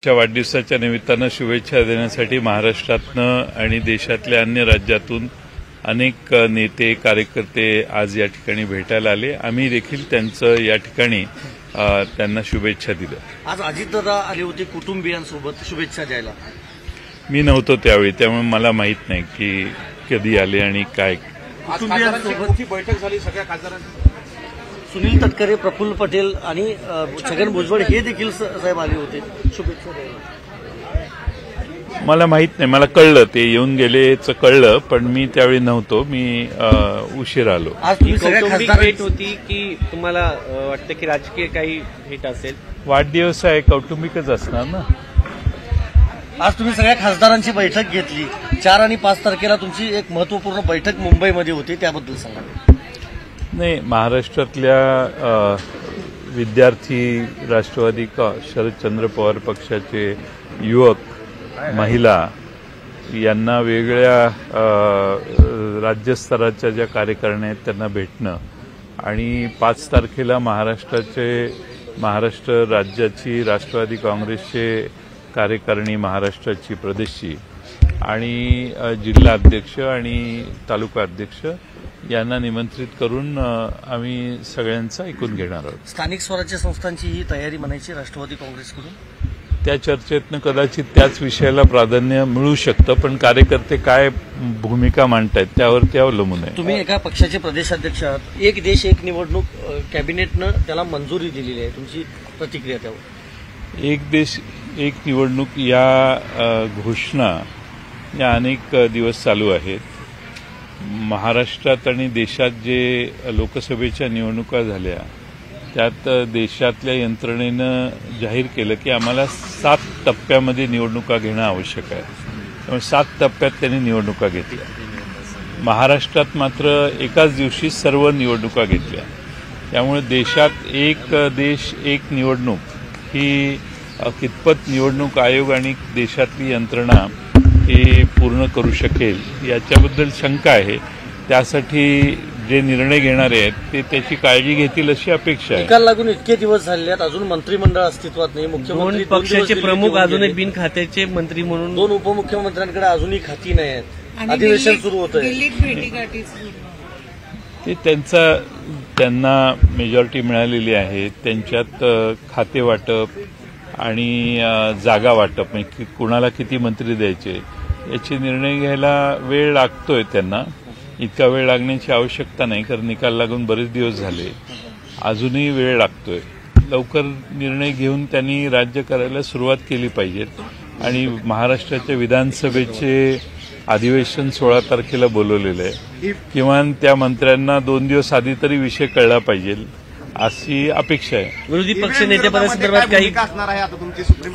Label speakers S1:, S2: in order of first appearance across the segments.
S1: च्या वाढदिवसाच्या निमित्तानं शुभेच्छा देण्यासाठी महाराष्ट्रातनं आणि देशातल्या अन्य राज्यातून अनेक नेते कार्यकर्ते आज या ठिकाणी भेटायला आले. आम्ही देखील त्यांचं या ठिकाणी त्यांना शुभेच्छा दिल्या.
S2: आज अजितदादा आले होते कुटुंबियांसोबत शुभेच्छा द्यायला.
S1: मी नव्हतो त्यावेळी, त्यामुळे मला माहित नाही की कधी आले आणि काय.
S2: कुटुंबियांसोबत बैठक झाली सगळ्या खासदारांची. सुनील तटकरे, प्रफुल्ल पटेल आणि छगन भुजबळ हे देखील साहेब आले होते शुभेच्छा द्यायला.
S1: मला माहित नाही, मला कळलं ते येऊन गेलेच कळलं, पण मी त्यावेळी नव्हतो, मी उशीर आलो.
S2: आज कौटुंबिक
S3: भेट होती की तुम्हाला वाटतं की राजकीय काही भेट असेल?
S1: वाढदिवस आहे, कौटुंबिकच असणार ना.
S2: आज तुम्ही सगळ्या खासदारांची बैठक घेतली. 4 आणि 5 तारखेला तुमची एक महत्वपूर्ण बैठक मुंबईमध्ये होती, त्याबद्दल सांगा.
S1: नाही, महाराष्ट्रातल्या विद्यार्थी, राष्ट्रवादी शरदचंद्र पवार पक्षाचे युवक, महिला यांना वेगळ्या राज्यस्तराच्या ज्या कार्यकारिण्या आहेत त्यांना भेटणं आणि 5 तारखेला महाराष्ट्र राज्याची राष्ट्रवादी काँग्रेसचे कार्यकारिणी, महाराष्ट्राची प्रदेशची आणि जिल्हा अध्यक्ष आणि तालुका अध्यक्ष यांना निमंत्रित करून आम्ही सगळ्यांचं ऐकून घेणार आहोत.
S2: स्थानिक स्वराज्य संस्थांची ही तयारी म्हणायची राष्ट्रवादी काँग्रेसकडून.
S1: त्या चर्चेतनं कदाचित त्याच विषयाला प्राधान्य मिळू शकतं, पण कार्यकर्ते काय भूमिका मांडतायत त्यावरती अवलंबून आहे.
S2: तुम्ही एका पक्षाचे प्रदेशाध्यक्ष आहात. एक देश एक निवडणूक कॅबिनेटनं त्याला मंजुरी दिलेली आहे, तुमची प्रतिक्रिया त्यावर?
S1: एक देश एक निवडणूक या घोषणा या अनेक दिवस चालू आहेत. महाराष्ट्रात आणि देशात जे लोकसभेच्या निवडणुका झाल्या त्यात देशातल्या यंत्रणेनं जाहीर केलं की आम्हाला 7 टप्प्यामध्ये निवडणुका घेणं आवश्यक आहे. त्यामुळे 7 टप्प्यात त्यांनी निवडणुका घेतल्या. महाराष्ट्रात मात्र एकाच दिवशी सर्व निवडणुका घेतल्या. त्यामुळे देशात एक देश एक निवडणूक ही कितपत निवडणूक आयोग आणि देशातली यंत्रणा हे पूर्ण करू शकेल याच्याबद्दल शंका आहे. त्यासाठी जे निर्णय घेणारे आहेत ते त्याची काळजी घेतील अशी अपेक्षा आहे.
S2: निकाल लागून इतके दिवस झाले आहेत, अजून मंत्रिमंडळ अस्तित्वात नाही. मुख्यमंत्री
S3: पक्षाचे प्रमुख अजूनही बिनखात्याचे मंत्री म्हणून
S2: 2 उपमुख्यमंत्र्यांकडे अजूनही खाती नाही आहेत. अधिवेशन सुरू होत आहे.
S1: ते त्यांना मेजॉरिटी मिळालेली आहे. त्यांच्यात खाते वाटप आणि जागा वाटप म्हणजे कुणाला किती मंत्री द्यायचे याचे निर्णय घ्यायला वेळ लागतोय. त्यांना इतका वेळ लागण्याची आवश्यकता नाही, कारण निकाल लागून बरेच दिवस झाले. अजूनही वेळ लागतोय. लवकर निर्णय घेऊन त्यांनी राज्य करायला सुरुवात केली पाहिजे आणि महाराष्ट्राच्या विधानसभेचे अधिवेशन 16 तारखेला बोलवलेलं आहे. किमान त्या मंत्र्यांना 2 दिवस आधी तरी विषय कळला पाहिजे अशी अपेक्षा आहे.
S3: विरोधी पक्ष नेतेपदासंदर्भात काही
S4: असणार आहे? आता तुमची सुप्रीम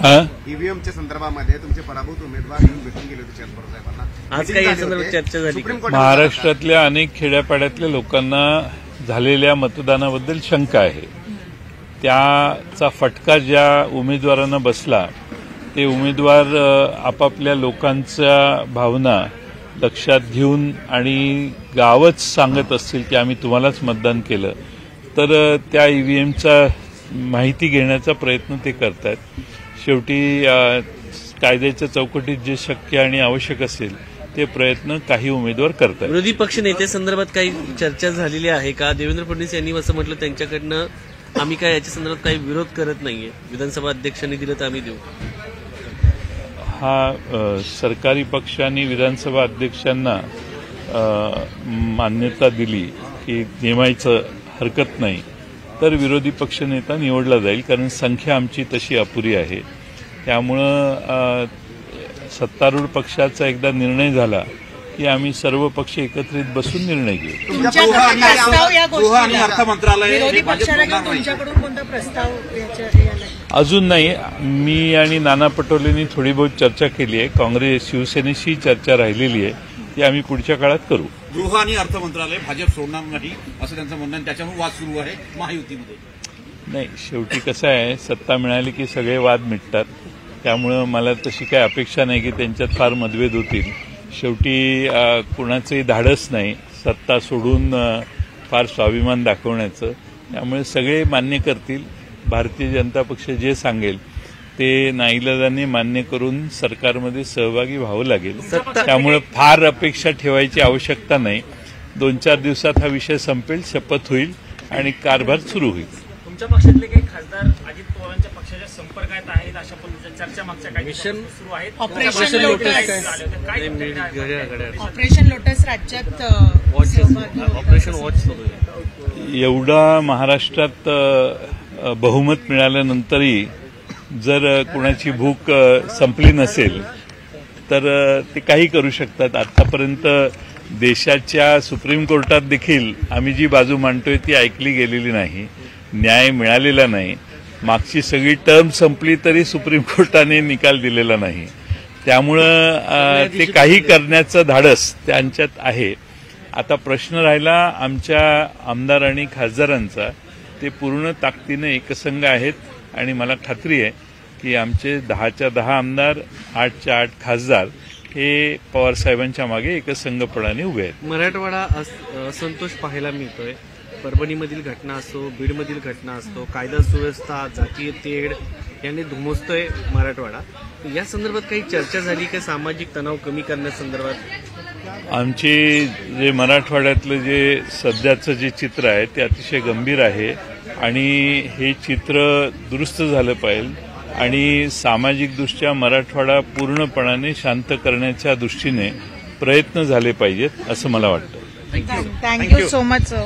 S4: ईव्हीएमच्या संदर्भामध्ये तुमचे पराभूत उमेदवार येऊन भेटून गेले होते चंद्रपूर साहेबांना.
S3: आज काही या संदर्भात चर्चा झाली?
S1: महाराष्ट्रातल्या अनेक खेड्यापाड्यातल्या लोकांना झालेल्या मतदानाबद्दल शंका आहे. त्याचा फटका ज्या उमेदवारांना बसला ते उमेदवार आपापल्या लोकांच्या भावना लक्षात घेऊन आणि गावच सांगत असतील की आम्ही तुम्हालाच मतदान केलं तर त्या ईव्हीएमचा माहिती घेण्याचा प्रयत्न ते करतात. शेवटी कायद्याच्या चौकटीत जे शक्य आणि आवश्यक असेल ते प्रयत्न काही उमेदवार करतात.
S3: विरोधी पक्ष नेत्यासंदर्भात काही चर्चा झालेली आहे का? देवेंद्र फडणवीस यांनी असं म्हटलं त्यांच्याकडनं आम्ही काय याच्या संदर्भात काही विरोध करत नाहीये, विधानसभा अध्यक्षांनी दिलं तर आम्ही देऊ.
S1: हा सरकारी पक्षांनी विधानसभा अध्यक्षांना मान्यता दिली की नेमायचं हरकत नाही तर विरोधी पक्षनेता निवडला जाईल, कारण संख्या आमची तशी अपुरी आहे. त्यामुळं सत्तारूढ पक्षाचा एकदा निर्णय झाला की आम्ही सर्व पक्ष एकत्रित बसून निर्णय घेऊ. अजून नाही. मी आणि नाना पटोलेंनी थोडी बहुत चर्चा केली आहे. काँग्रेस शिवसेनेशी चर्चा राहिलेली आहे, ती आम्ही पुढच्या काळात करू.
S4: गृह आणि अर्थ मंत्रालय भाजप सोडणार नाही असं त्यांचं म्हणणं आहे. त्याच्यामुळे वाद सुरू आहे महायुतीमध्ये. नाही,
S1: शेवटी कसं आहे, सत्ता मिळाली की सगळे वाद मिटतात. त्यामुळं मला तशी काही अपेक्षा नाही की त्यांच्यात फार मतभेद होतील. शेवटी कुणाचंही धाडस नाही सत्ता सोडून फार स्वाभिमान दाखवण्याचं. त्यामुळे सगळे मान्य करतील. भारतीय जनता पक्ष जे सांगेल ते नाईलाजाने मान्य करून सरकारमध्ये सहभागी व्हावं लागेल. त्यामुळे फार अपेक्षा ठेवायची आवश्यकता नाही. 2-4 दिवसात हा विषय संपेल, शपथ होईल आणि कारभार सुरू होईल.
S5: तुमच्या पक्षातले काही खासदार अजित पवारांच्या पक्षाच्या संपर्कात आहेत अशा पद्धतीच्या चर्चा मागच्या काही दिवसांपासून सुरू आहेत.
S6: ऑपरेशन लोटस राज्यात
S3: ऑपरेशन वॉच सुरू आहे.
S1: एवढा महाराष्ट्रात बहुमत मिळाल्यानंतरही जर कुणाची भूक संपली नसेल तर ते काही करू शकतात. आतापर्यंत देशाच्या सुप्रीम कोर्टात देखील आम्ही जी बाजू मांडतोय ती ऐकली गेलेली नाही, न्याय मिळालेला नाही. मागची सगळी टर्म संपली तरी सुप्रीम कोर्टाने निकाल दिलेला नाही. त्यामुळं ते काही करण्याचं धाडस त्यांच्यात आहे. आता प्रश्न राहिला आमच्या आमदार आणि खासदारांचा. ते पूर्ण ताकदीने एकसंघ आहेत आणि मला खात्री आहे की आमचे 10च्या 10 आमदार, 8च्या 8 खासदार हे पवारसाहेबांच्या मागे एकसंघपणाने उभे आहेत.
S3: मराठवाडा असंतोष पाहायला मिळतोय. परभणीमधील घटना असो, बीडमधील घटना असतो, कायदा सुव्यवस्था, जातीय तेढ यांनी धुमसतोय मराठवाडा. या संदर्भात काही चर्चा झाली का सामाजिक तणाव कमी करण्यासंदर्भात?
S1: आमचे जे मराठवाड्यातलं जे सध्याचं जे चित्र आहे ते अतिशय गंभीर आहे आणि हे चित्र दुरुस्त झालं पाहिजे आणि सामाजिकदृष्ट्या मराठवाडा पूर्णपणाने शांत करण्याच्या दृष्टीने प्रयत्न झाले पाहिजेत असं मला वाटतं.
S6: Thank you so much sir.